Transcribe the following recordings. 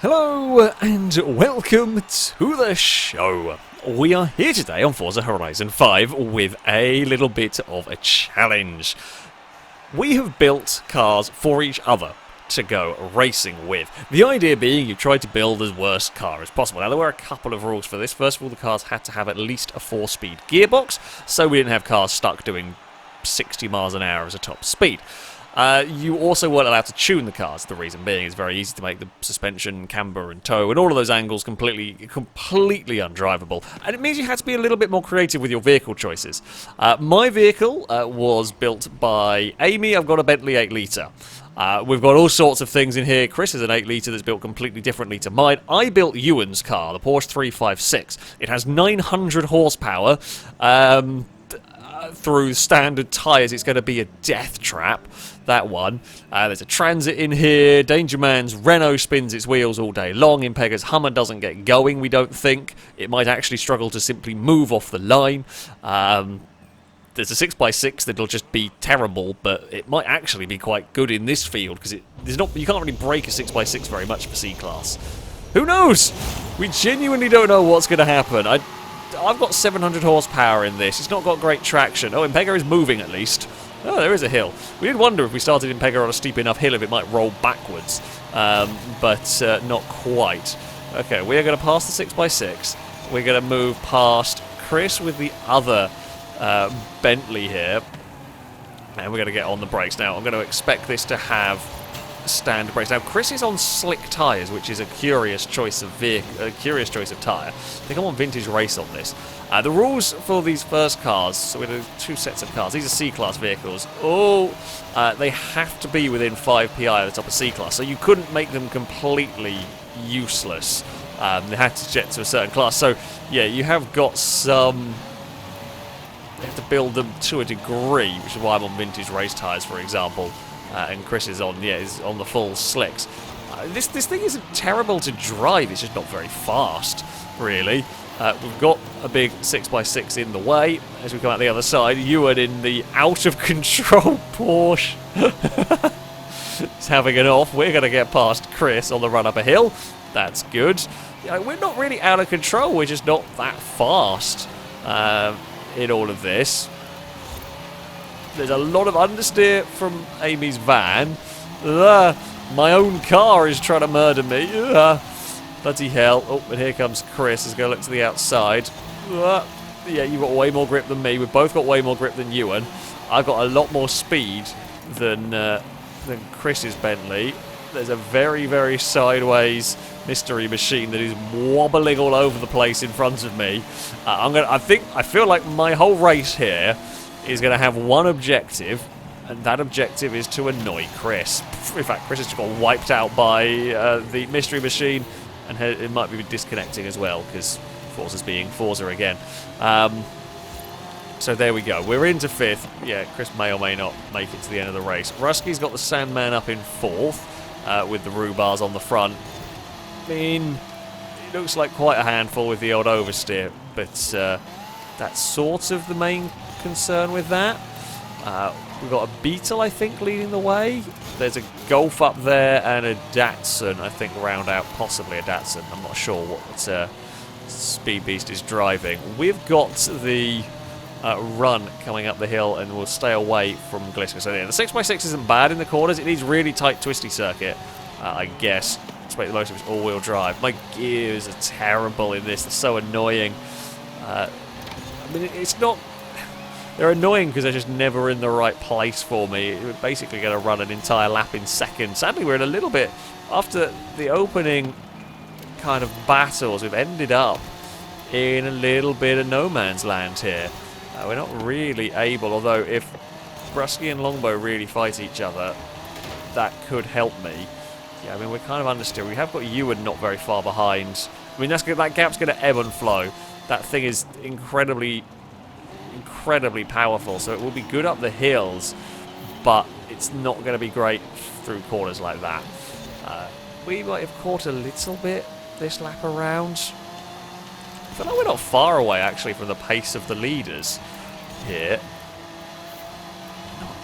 Hello and welcome to the show. We are here today on Forza Horizon 5 with a little bit of a challenge. We have built cars for each other to go racing with. The idea being you try to build as worst car as possible. Now there were a couple of rules for this. First of all, the cars had to have at least a 4-speed gearbox, so we didn't have cars stuck doing 60 miles an hour as a top speed. You also weren't allowed to tune the cars. The reason being it's very easy to make the suspension, camber and toe and all of those angles completely undrivable. And it means you had to be a little bit more creative with your vehicle choices. My vehicle was built by Amy. I've got a Bentley 8 litre. We've got all sorts of things in here. Chris is an 8 litre that's built completely differently to mine. I built Ewan's car, the Porsche 356. It has 900 horsepower. Through standard tyres, it's going to be a death trap, that one. There's a Transit in here. Danger Man's Renault spins its wheels all day long. Impega's Hummer doesn't get going, we don't think. It might actually struggle to simply move off the line. There's a 6x6 that'll just be terrible, but it might actually be quite good in this field, because you can't really break a 6x6 very much for C-Class. Who knows? We genuinely don't know what's going to happen. I've got 700 horsepower in this. It's not got great traction. Oh, Impega is moving at least. Oh, there is a hill. We did wonder if we started Impega on a steep enough hill if it might roll backwards, but not quite. Okay, we are going to pass the 6x6. We're going to move past Chris with the other Bentley here, and we're going to get on the brakes. Now, I'm going to expect this to have standard brakes. Now, Chris is on slick tyres, which is a curious choice of tyre. I think I'm on Vintage Race on this. The rules for these first cars, so we do two sets of cars. These are C-Class vehicles. They have to be within 5 PI at the top of C-Class, so you couldn't make them completely useless. They had to get to a certain class. So, yeah, you have got some... You have to build them to a degree, which is why I'm on Vintage Race tyres, for example. And Chris is on the full slicks. This thing isn't terrible to drive, it's just not very fast, really. We've got a big 6x6 in the way as we come out the other side. Ewan in the out-of-control Porsche. He's having it off. We're going to get past Chris on the run up a hill. That's good. We're not really out of control, we're just not that fast in all of this. There's a lot of understeer from Amy's van. My own car is trying to murder me. Bloody hell. Oh, and here comes Chris. He's going to look to the outside. Yeah, you've got way more grip than me. We've both got way more grip than Ewan. I've got a lot more speed than Chris's Bentley. There's a very, very sideways mystery machine that is wobbling all over the place in front of me. I feel like my whole race here is going to have one objective, and that objective is to annoy Chris. In fact, Chris has just got wiped out by the mystery machine, and it might be disconnecting as well, because Forza's being Forza again. So there we go. We're into 5th. Yeah, Chris may or may not make it to the end of the race. Rusky's got the Sandman up in 4th, with the rhubars on the front. I mean, it looks like quite a handful with the old oversteer, but that's sort of the main concern with that. We've got a Beetle, I think, leading the way. There's a Golf up there and a Datsun, I think, round out, possibly a Datsun. I'm not sure what Speed Beast is driving. We've got the run coming up the hill, and we'll stay away from Glister. So yeah, the 6x6 isn't bad in the corners. It needs really tight, twisty circuit, I guess, to make the most of its all-wheel drive. My gears are terrible in this. They're so annoying. I mean, it's not... They're annoying because they're just never in the right place for me. We're basically going to run an entire lap in second. Sadly, we're in a little bit... After the opening kind of battles, we've ended up in a little bit of no man's land here. We're not really able, although if Brusky and Longbow really fight each other, that could help me. Yeah, I mean, we're kind of understeer. We have got Ewan not very far behind. I mean, that gap's going to ebb and flow. That thing is incredibly powerful, so it will be good up the hills, but it's not going to be great through corners like that. We might have caught a little bit this lap around. I feel like we're not far away, actually, from the pace of the leaders here.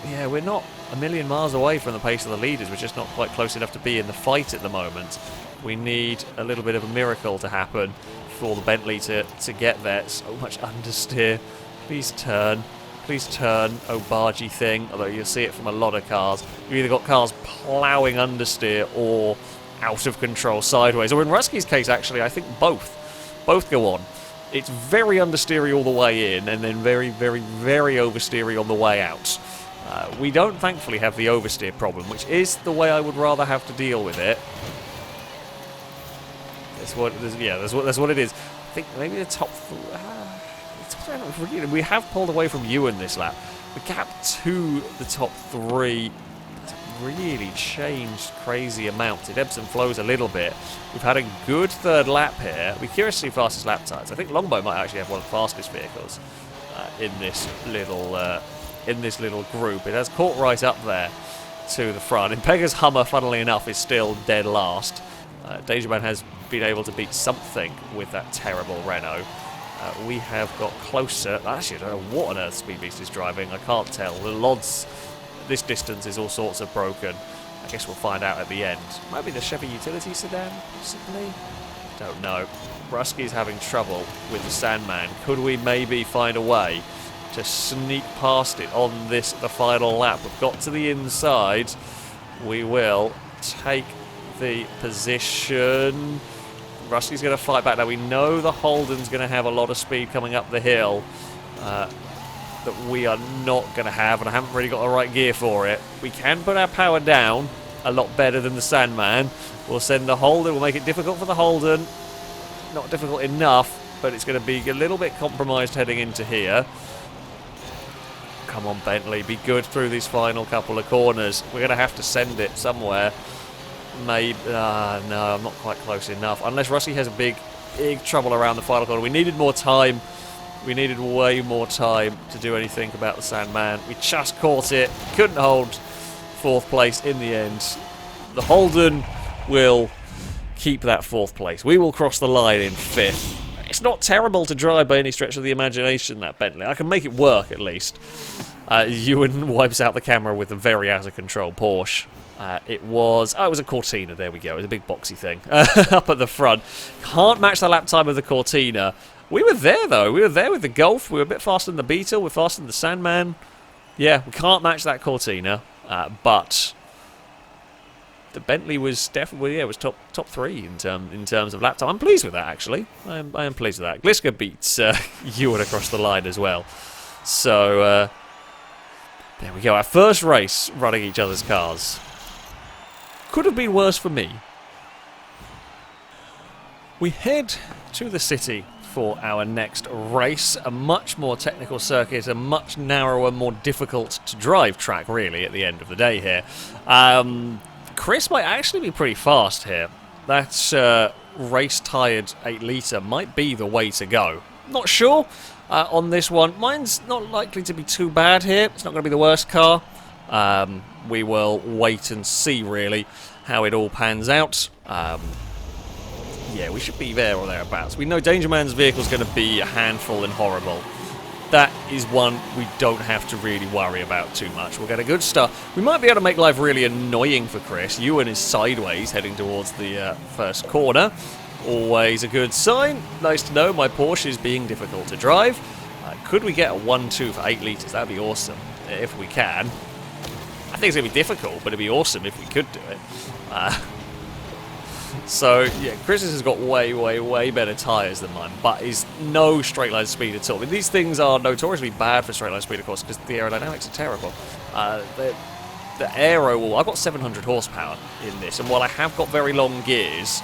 Yeah, we're not a million miles away from the pace of the leaders. We're just not quite close enough to be in the fight at the moment. We need a little bit of a miracle to happen for the Bentley to get there. So much understeer. Please turn. Please turn, oh bargy thing. Although you'll see it from a lot of cars. You've either got cars ploughing understeer or out of control sideways. Or in Rusky's case, actually, I think both. Both go on. It's very understeery all the way in, and then very, very, very oversteery on the way out. We don't, thankfully, have the oversteer problem, which is the way I would rather have to deal with it. That's what it is. I think maybe the top... we have pulled away from Ewan this lap. The gap to the top three really changed crazy amounts. It ebbs and flows a little bit. We've had a good third lap here. We're curious to see fastest lap times. I think Longbow might actually have one of the fastest vehicles in this little group. It has caught right up there to the front. Impega's Hummer, funnily enough, is still dead last. Dangerman has been able to beat something with that terrible Renault. We have got closer. Actually, I don't know what on earth Speed Beast is driving. I can't tell. The LODs, this distance is all sorts of broken. I guess we'll find out at the end. Might be the Chevy utility sedan, possibly? Don't know. Rusky's having trouble with the Sandman. Could we maybe find a way to sneak past it on the final lap? We've got to the inside. We will take the position. Rusky's going to fight back. Now we know the Holden's going to have a lot of speed coming up the hill that we are not going to have, and I haven't really got the right gear for it. We can put our power down a lot better than the Sandman. We'll send the Holden. We'll make it difficult for the Holden. Not difficult enough, but it's going to be a little bit compromised heading into here. Come on, Bentley. Be good through these final couple of corners. We're going to have to send it somewhere. Maybe, no, I'm not quite close enough. Unless Rusty has a big trouble around the final corner. We needed more time. We needed way more time to do anything about the Sandman. We just caught it. Couldn't hold fourth place in the end. The Holden will keep that fourth place. We will cross the line in fifth. It's not terrible to drive by any stretch of the imagination, that Bentley. I can make it work, at least. Ewan wipes out the camera with a very out-of-control Porsche. It was a Cortina, there we go. It was a big boxy thing up at the front. Can't match the lap time of the Cortina. We were there, though. We were there with the Golf. We were a bit faster than the Beetle. We're faster than the Sandman. Yeah, we can't match that Cortina, but the Bentley was definitely, was top three in terms of lap time. I'm pleased with that, actually. I am pleased with that. Gliska beats Ewan across the line as well. So, there we go. Our first race running each other's cars. Could have been worse for me. We head to the city for our next race. A much more technical circuit, a much narrower, more difficult to drive track, really, at the end of the day here. Chris might actually be pretty fast here. That race-tired 8-litre might be the way to go. Not sure on this one. Mine's not likely to be too bad here. It's not going to be the worst car. We will wait and see, really, how it all pans out. Yeah, we should be there or thereabouts. We know Danger Man's vehicle is going to be a handful and horrible. That is one we don't have to really worry about too much. We'll get a good start. We might be able to make life really annoying for Chris. Ewan is sideways, heading towards the first corner. Always a good sign. Nice to know my Porsche is being difficult to drive. Could we get a 1-2 for 8 litres? That'd be awesome, if we can. I think it's going to be difficult, but it'd be awesome if we could do it. So, yeah, Chris's has got way, way, way better tyres than mine, but is no straight line speed at all. I mean, these things are notoriously bad for straight line speed, of course, because the aerodynamics are terrible. The aero wall, I've got 700 horsepower in this, and while I have got very long gears,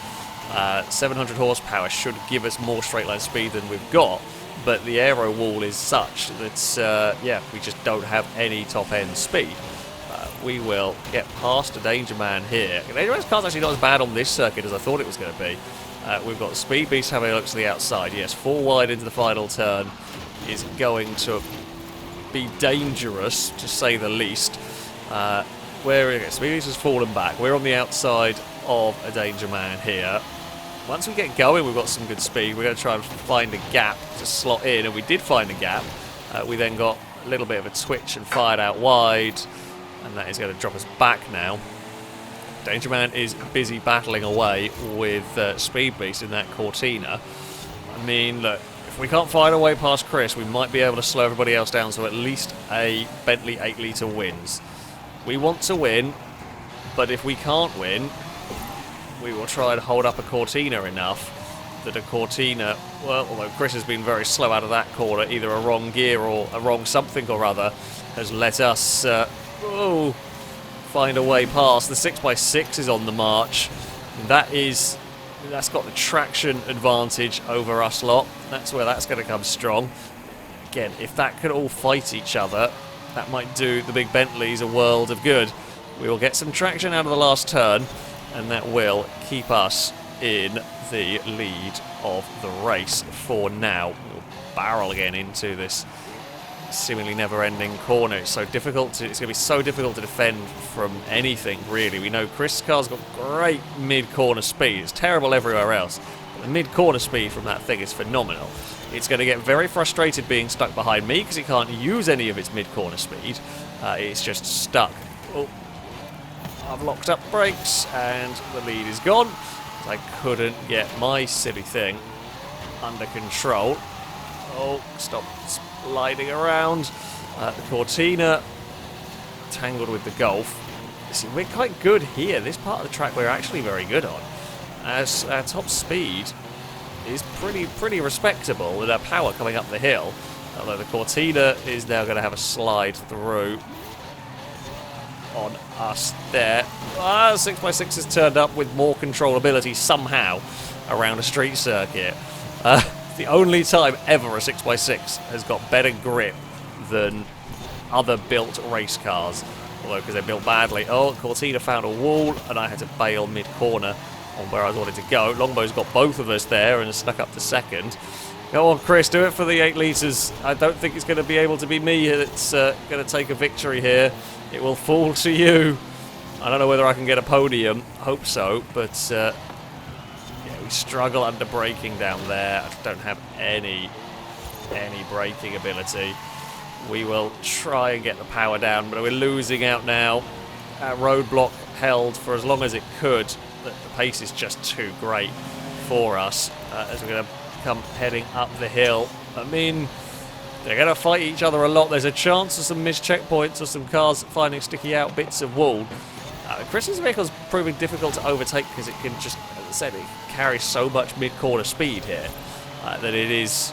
700 horsepower should give us more straight line speed than we've got, but the aero wall is such that, yeah, we just don't have any top-end speed. We will get past a Danger Man here. The Danger Man's car's actually not as bad on this circuit as I thought it was going to be. We've got the Speed Beast having a look to the outside. Yes, 4 wide into the final turn is going to be dangerous, to say the least. Where is it? Speed Beast has fallen back. We're on the outside of a Danger Man here. Once we get going, we've got some good speed. We're going to try and find a gap to slot in, and we did find a gap. We then got a little bit of a twitch and fired out wide. And that is going to drop us back now. Danger Man is busy battling away with Speed Beast in that Cortina. I mean, look, if we can't find a way past Chris, we might be able to slow everybody else down so at least a Bentley 8 litre wins. We want to win, but if we can't win, we will try and hold up a Cortina enough that a Cortina, well, although Chris has been very slow out of that corner, either a wrong gear or a wrong something or other, has let us find a way past. The 6x6 is on the march. That's got the traction advantage over us lot. That's where that's going to come strong. Again, if that could all fight each other, that might do the big Bentleys a world of good. We will get some traction out of the last turn, and that will keep us in the lead of the race for now. We'll barrel again into this seemingly never-ending corner. It's so difficult it's going to be so difficult to defend from anything, really. We know Chris' car's got great mid-corner speed. It's terrible everywhere else, but the mid-corner speed from that thing is phenomenal. It's going to get very frustrated being stuck behind me because it can't use any of its mid-corner speed. It's just stuck. Oh, I've locked up brakes and the lead is gone. I couldn't get my silly thing under control. Oh, stop sliding around. The Cortina tangled with the Golf. See, we're quite good here. This part of the track we're actually very good on. As our top speed is pretty respectable with our power coming up the hill. Although the Cortina is now going to have a slide through on us there. 6x6 has turned up with more controllability somehow around a street circuit. The only time ever a 6x6 has got better grip than other built race cars. Although, because they're built badly. Oh, Cortina found a wall, and I had to bail mid-corner on where I wanted to go. Longbow's got both of us there and has stuck up to second. Go on, Chris, do it for the 8 litres. I don't think it's going to be able to be me that's going to take a victory here. It will fall to you. I don't know whether I can get a podium. Hope so, but yeah, we struggle under braking down there. I don't have any braking ability. We will try and get the power down, but we're losing out now. Our roadblock held for as long as it could. The pace is just too great for us as we're going to come heading up the hill. I mean, they're going to fight each other a lot. There's a chance of some missed checkpoints or some cars finding sticky out bits of wall. Chris's vehicle's proving difficult to overtake because it can just, as I said, it carries so much mid-corner speed here that it is,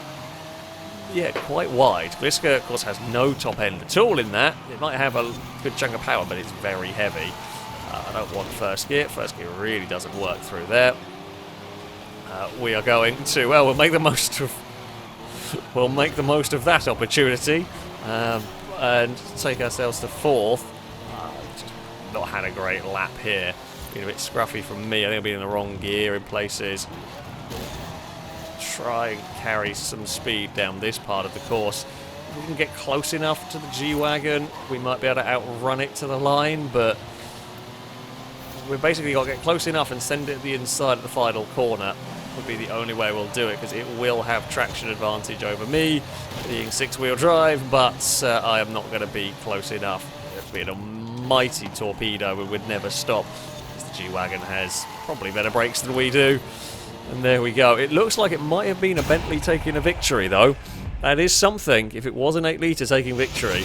yeah, quite wide. Gliska, of course, has no top end at all in that. It might have a good chunk of power, but it's very heavy. I don't want first gear. First gear really doesn't work through there. We are going to, well, we'll make the most of that opportunity and take ourselves to fourth. Just not had a great lap here. Been a bit scruffy from me. I think I've been in the wrong gear in places. Try and carry some speed down this part of the course. If we can get close enough to the G-Wagon, we might be able to outrun it to the line, but we've basically got to get close enough and send it to the inside of the final corner. Would be the only way we'll do it, because it will have traction advantage over me, being six-wheel drive, but I am not going to be close enough. It'd be a mighty torpedo, we would never stop. The G-Wagon has probably better brakes than we do. And there we go. It looks like it might have been a Bentley taking a victory, though. That is something. If it was an 8 litre taking victory,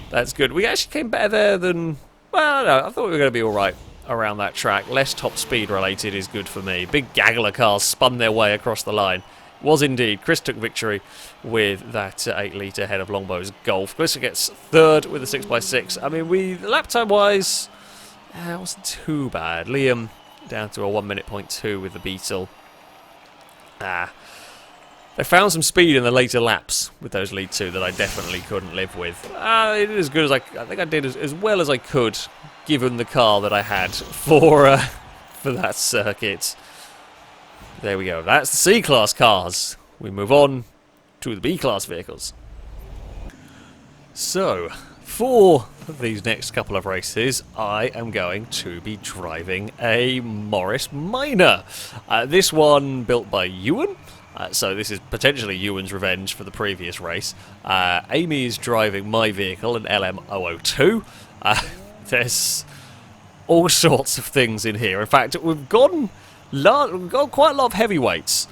that's good. We actually came better there than... Well, no, I thought we were going to be all right around that track. Less top speed related is good for me. Big gaggle of cars spun their way across the line. Was indeed. Chris took victory with that 8 litre head of Longbow's Golf. Chris gets third with the 6x6. I mean, lap time wise, it wasn't too bad. Liam down to a 1 minute point 2 with the Beetle. They found some speed in the later laps with those lead two that I definitely couldn't live with. They did as good as I think I did as well as I could, given the car that I had for that circuit. There we go. That's the C-Class cars. We move on to the B-Class vehicles. So, for these next couple of races, I am going to be driving a Morris Minor. This one built by Ewan. So this is potentially Ewan's revenge for the previous race. Amy is driving my vehicle, an LM002. There's all sorts of things in here. In fact, we've got quite a lot of heavyweights.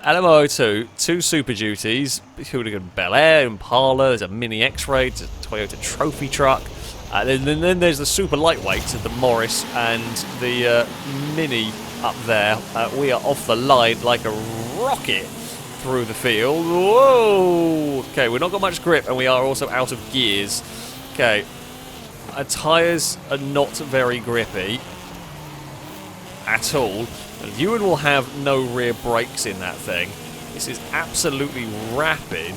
LMO02, 2 Super Duties, Hooligan Bel Air, Impala, there's a Mini X-Ray, there's a Toyota Trophy Truck, then there's the super lightweights of the Morris and the Mini up there. We are off the line like a rocket through the field. Whoa! Okay, we've not got much grip and we are also out of gears. Okay, our tyres are not very grippy at all. Ewan will have no rear brakes in that thing. This is absolutely rapid,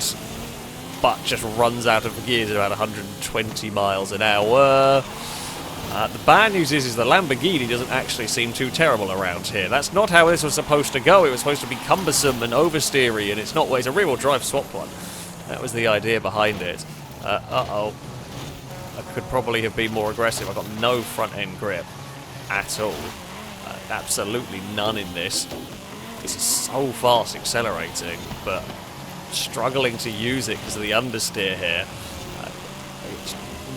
but just runs out of gears at about 120 miles an hour. The bad news is the Lamborghini doesn't actually seem too terrible around here. That's not how this was supposed to go. It was supposed to be cumbersome and oversteery, and it's not. Well, it's a rear-wheel drive swap one. That was the idea behind it. Uh-oh. I could probably have been more aggressive. I've got no front-end grip at all. Absolutely none in this. This is so fast accelerating, but struggling to use it because of the understeer here.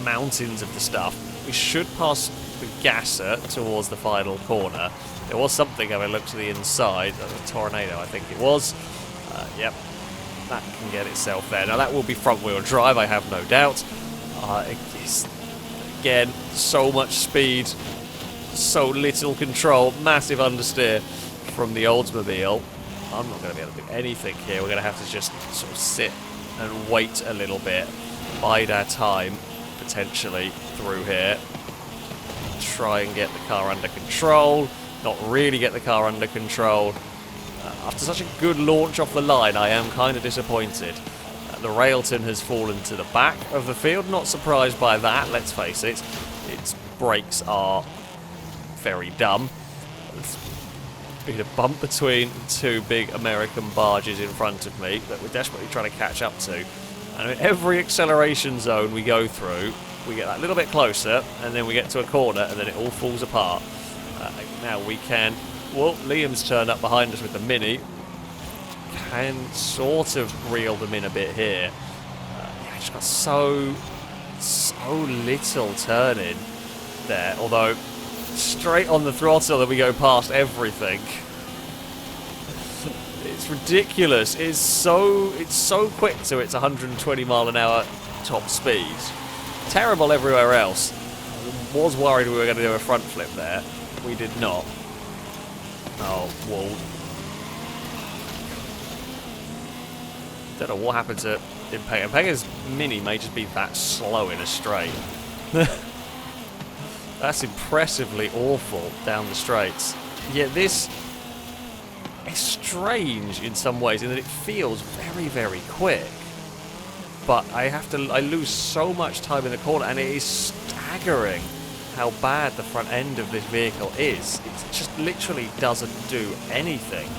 Mountains of the stuff. We should pass the gasser towards the final corner. There was something having a look to the inside. A tornado, I think it was. Yep, that can get itself there. Now that will be front-wheel drive, I have no doubt. Again, so much speed. So little control, massive understeer from the Oldsmobile. I'm not going to be able to do anything here. We're going to have to just sort of sit and wait a little bit, bide our time, potentially, through here. Try and get the car under control, not really get the car under control. After such a good launch off the line, I am kind of disappointed. The Railton has fallen to the back of the field, not surprised by that, let's face it. Its brakes are very dumb. There's been a bump between 2 big American barges in front of me that we're desperately trying to catch up to. And in every acceleration zone we go through, we get that little bit closer, and then we get to a corner, and then it all falls apart. Now we can... Well, Liam's turned up behind us with the Mini. Can sort of reel them in a bit here. Yeah, just got so little turning there, although straight on the throttle that we go past everything. It's ridiculous. It's so quick to its 120 mile an hour top speed. Terrible everywhere else. I was worried we were going to do a front flip there. We did not. Oh, whoa. Don't know what happened to Impega. Impega's Mini may just be that slow in a straight. That's impressively awful down the straights. Yet this is strange in some ways in that it feels very, very quick. But I lose so much time in the corner, and it is staggering how bad the front end of this vehicle is. It just literally doesn't do anything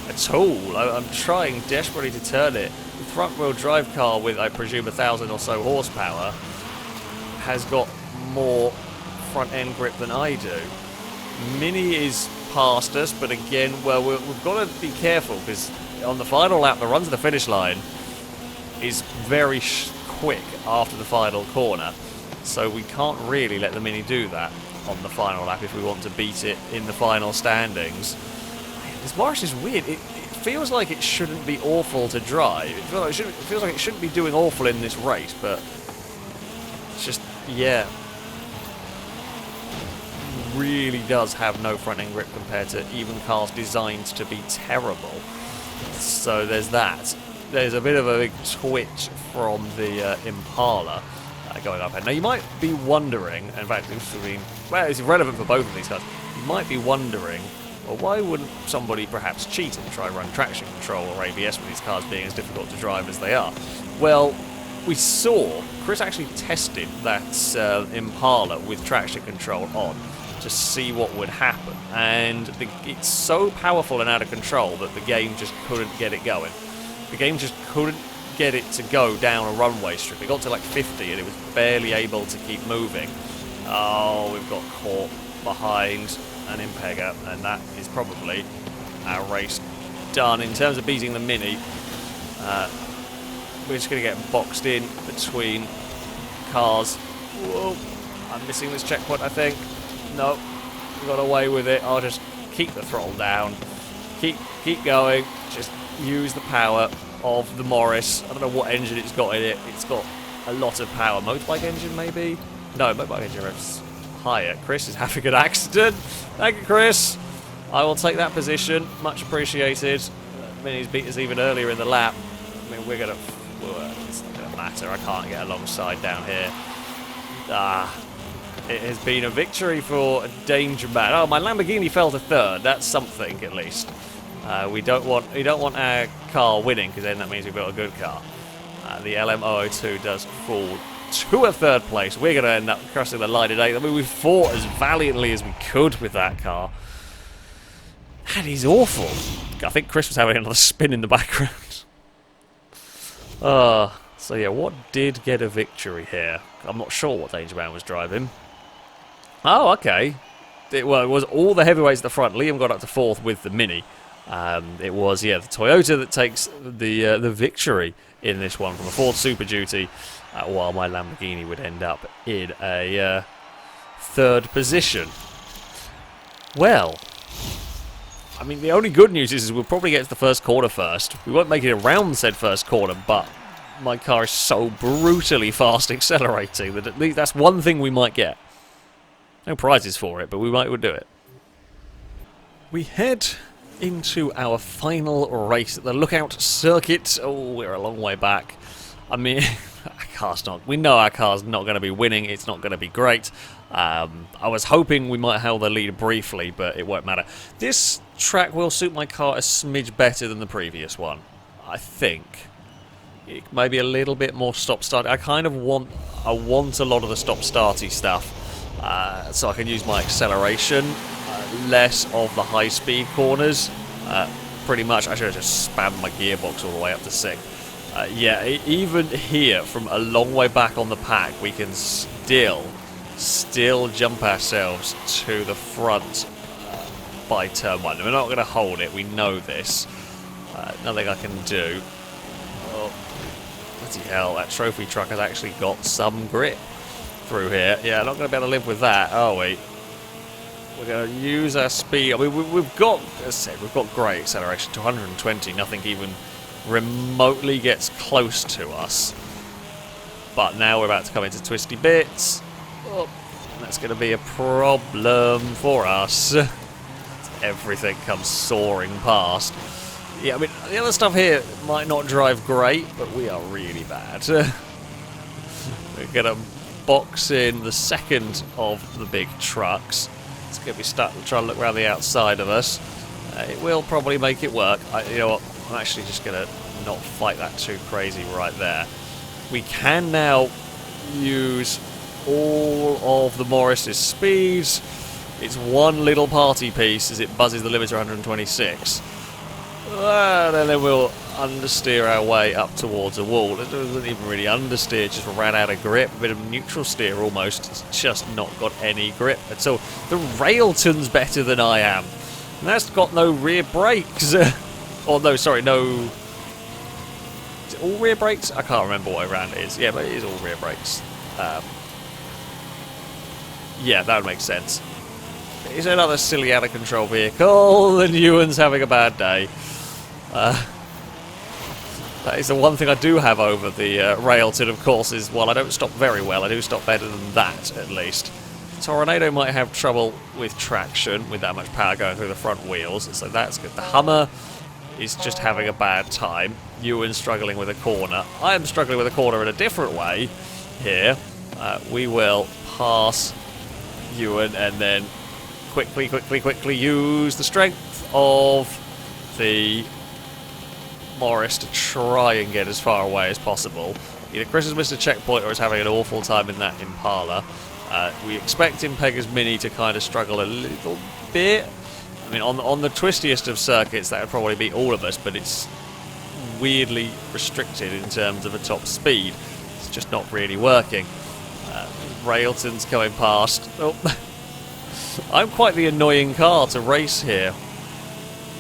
at all. I'm trying desperately to turn it. The front-wheel drive car with, I presume, 1,000 or so horsepower has got more front-end grip than I do. Mini is past us, but again, well, we've got to be careful because on the final lap, the run to the finish line is very quick after the final corner, so we can't really let the Mini do that on the final lap if we want to beat it in the final standings. This Morris is weird. It feels like it shouldn't be awful to drive. It feels like it shouldn't be doing awful in this race, but it's just, yeah, really does have no front end grip compared to even cars designed to be terrible. So there's that. There's a bit of a big twitch from the Impala going up. And now you might be wondering, in fact, it's irrelevant for both of these cars. You might be wondering, well, why wouldn't somebody perhaps cheat and try run traction control or ABS with these cars being as difficult to drive as they are? Well, we saw Chris actually tested that Impala with traction control on to see what would happen, and it's so powerful and out of control that the game just couldn't get it going. The game just couldn't get it to go down a runway strip. It got to like 50 and it was barely able to keep moving. Oh, we've got caught behind an Impega, and that is probably our race done. In terms of beating the Mini, we're just going to get boxed in between cars. Whoa. I'm missing this checkpoint, I think. No, we got away with it. I'll just keep the throttle down. Keep going. Just use the power of the Morris. I don't know what engine it's got in it. It's got a lot of power. Motorbike engine, maybe? No, motorbike engine revs higher. Chris is having an accident. Thank you, Chris. I will take that position. Much appreciated. He's beat us even earlier in the lap. I mean, we're gonna... it's not gonna matter. I can't get alongside down here. It has been a victory for Danger Man. Oh, my Lamborghini fell to third. That's something, at least. We don't want our car winning, because then that means we've got a good car. The LM002 does fall to a third place. We're going to end up crossing the line today. I mean, we fought as valiantly as we could with that car. And he's awful. I think Chris was having another spin in the background. So yeah, what did get a victory here? I'm not sure what Danger Man was driving. Oh, okay. It was all the heavyweights at the front. Liam got up to fourth with the Mini. It was, yeah, the Toyota that takes the victory in this one from a Ford Super Duty, while my Lamborghini would end up in a third position. Well, I mean, the only good news is we'll probably get to the first corner first. We won't make it around said first corner, but my car is so brutally fast accelerating that at least that's one thing we might get. No prizes for it, but we might do it. We head into our final race at the Lookout Circuit. Oh, we're a long way back. I mean, we know our car's not going to be winning. It's not going to be great. I was hoping we might hold the lead briefly, but it won't matter. This track will suit my car a smidge better than the previous one, I think. It may be a little bit more stop-start. I want a lot of the stop-starty stuff, so I can use my acceleration, less of the high-speed corners. Pretty much, I should have just spammed my gearbox all the way up to 6. Yeah, even here, from a long way back on the pack, we can still jump ourselves to the front by turn 1. We're not going to hold it, we know this. Nothing I can do. Oh, bloody hell, that trophy truck has actually got some grip through here. Yeah, not going to be able to live with that, are we? We're going to use our speed. I mean, we've got, as I said, we've got great acceleration, 220. Nothing even remotely gets close to us. But now we're about to come into twisty bits. Oh, that's going to be a problem for us. Everything comes soaring past. Yeah, I mean, the other stuff here might not drive great, but we are really bad. We're going to box in the second of the big trucks. It's going to be stuck trying to look around the outside of us. It will probably make it work. You know what? I'm actually just going to not fight that too crazy right there. We can now use all of the Morris's speeds. It's one little party piece as it buzzes the limiter 126. And then we'll understeer our way up towards a wall. It doesn't even really understeer, just ran out of grip. A bit of neutral steer almost. It's just not got any grip at all. The Railton's better than I am. And that's got no rear brakes. Oh no, sorry, no... Is it all rear brakes? I can't remember what round it is. Yeah, but it is all rear brakes. Yeah, that would make sense. It's another silly out-of-control vehicle, and Ewan's having a bad day. That is the one thing I do have over the Railton, of course, is while I don't stop very well, I do stop better than that, at least. Tornado might have trouble with traction, with that much power going through the front wheels, so that's good. The Hummer is just having a bad time. Ewan's struggling with a corner. I am struggling with a corner in a different way here. We will pass Ewan and then quickly use the strength of the Morris to try and get as far away as possible. Either Chris has missed a checkpoint or is having an awful time in that Impala. We expect Impega's Mini to kind of struggle a little bit. I mean, on the twistiest of circuits, that would probably beat all of us, but it's weirdly restricted in terms of a top speed. It's just not really working. Railton's coming past. Oh. I'm quite the annoying car to race here,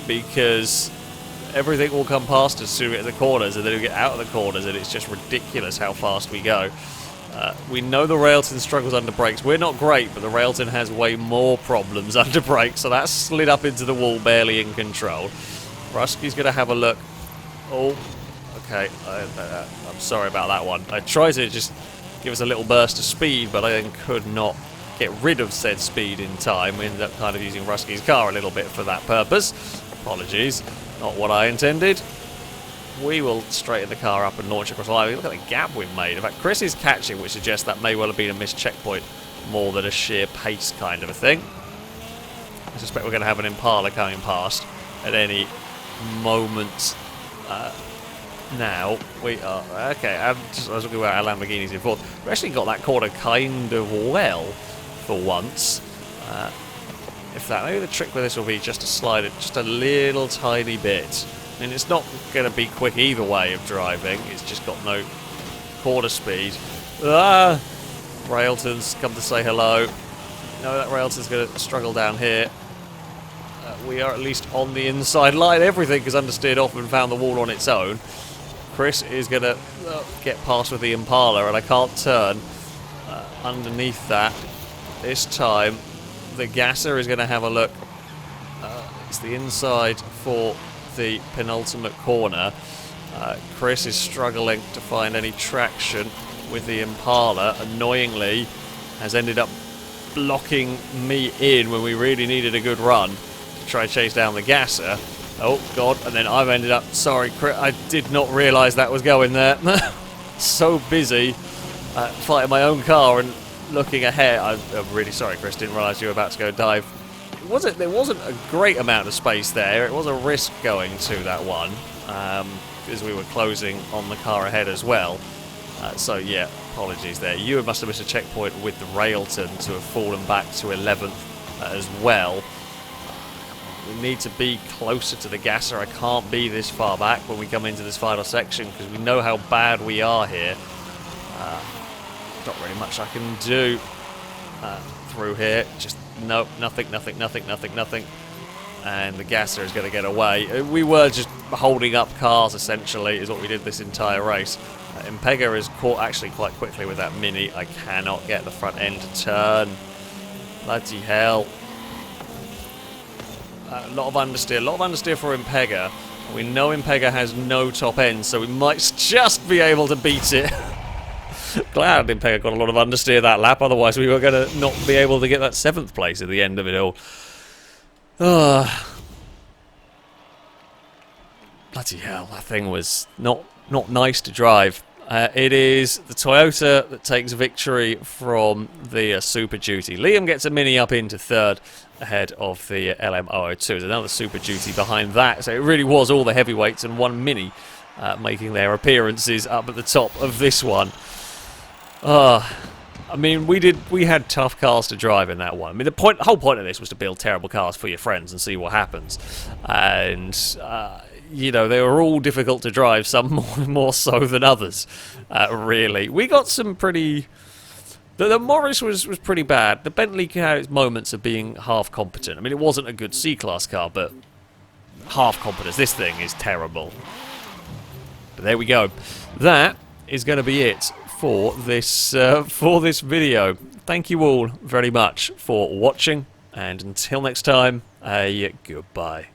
because everything will come past us as soon as we get to the corners, and then we get out of the corners, and it's just ridiculous how fast we go. We know the Railton struggles under brakes. We're not great, but the Railton has way more problems under brakes, so that's slid up into the wall, barely in control. Rusky's going to have a look. Oh, okay. I'm sorry about that one. I tried to just give us a little burst of speed, but I then could not get rid of said speed in time. We ended up kind of using Rusky's car a little bit for that purpose. Apologies. Not what I intended. We will straighten the car up and launch across the line. Look at the gap we've made. In fact, Chris is catching, which suggests that may well have been a missed checkpoint more than a sheer pace kind of a thing. I suspect we're going to have an Impala coming past at any moment. Now we are okay. I was looking at our Lamborghinis in fourth. We actually got that corner kind of well for once. If that, maybe the trick with this will be just to slide it just a little tiny bit. I mean, it's not going to be quick either way of driving. It's just got no quarter speed. Ah, Railton's come to say hello. No, that Railton's going to struggle down here. We are at least on the inside line. Everything is understeered off and found the wall on its own. Chris is going to get past with the Impala, and I can't turn underneath that. This time, the Gasser is going to have a look. It's the inside for the penultimate corner. Chris is struggling to find any traction with the Impala. Annoyingly, has ended up blocking me in when we really needed a good run to try and chase down the Gasser. Oh god, and then I've ended up, sorry Chris, I did not realise that was going there. So busy fighting my own car and looking ahead. I'm really sorry Chris, didn't realise you were about to go dive. There wasn't a great amount of space there. It was a risk going to that one, because we were closing on the car ahead as well. So yeah, apologies there. You must have missed a checkpoint with the Railton to have fallen back to 11th as well. We need to be closer to the Gasser. I can't be this far back when we come into this final section because we know how bad we are here. Not really much I can do through here. Just no, nothing. And the Gasser is going to get away. We were just holding up cars, essentially, is what we did this entire race. Impega is caught actually quite quickly with that Mini. I cannot get the front end to turn. Bloody hell. A lot of understeer for Impega. We know Impega has no top end, so we might just be able to beat it. Glad Impega got a lot of understeer that lap, otherwise we were going to not be able to get that 7th place at the end of it all. Bloody hell, that thing was not nice to drive. It is the Toyota that takes victory from the Super Duty. Liam gets a Mini up into 3rd ahead of the LM002. There's another Super Duty behind that, so it really was all the heavyweights and one Mini making their appearances up at the top of this one. I mean, we had tough cars to drive in that one. I mean, the whole point of this was to build terrible cars for your friends and see what happens. And you know, they were all difficult to drive, some more so than others. Really, we got some pretty. The Morris was pretty bad. The Bentley had its moments of being half competent. I mean, it wasn't a good C-Class car, but half competent. This thing is terrible. But there we go. That is going to be it for this video. Thank you all very much for watching, and until next time, goodbye.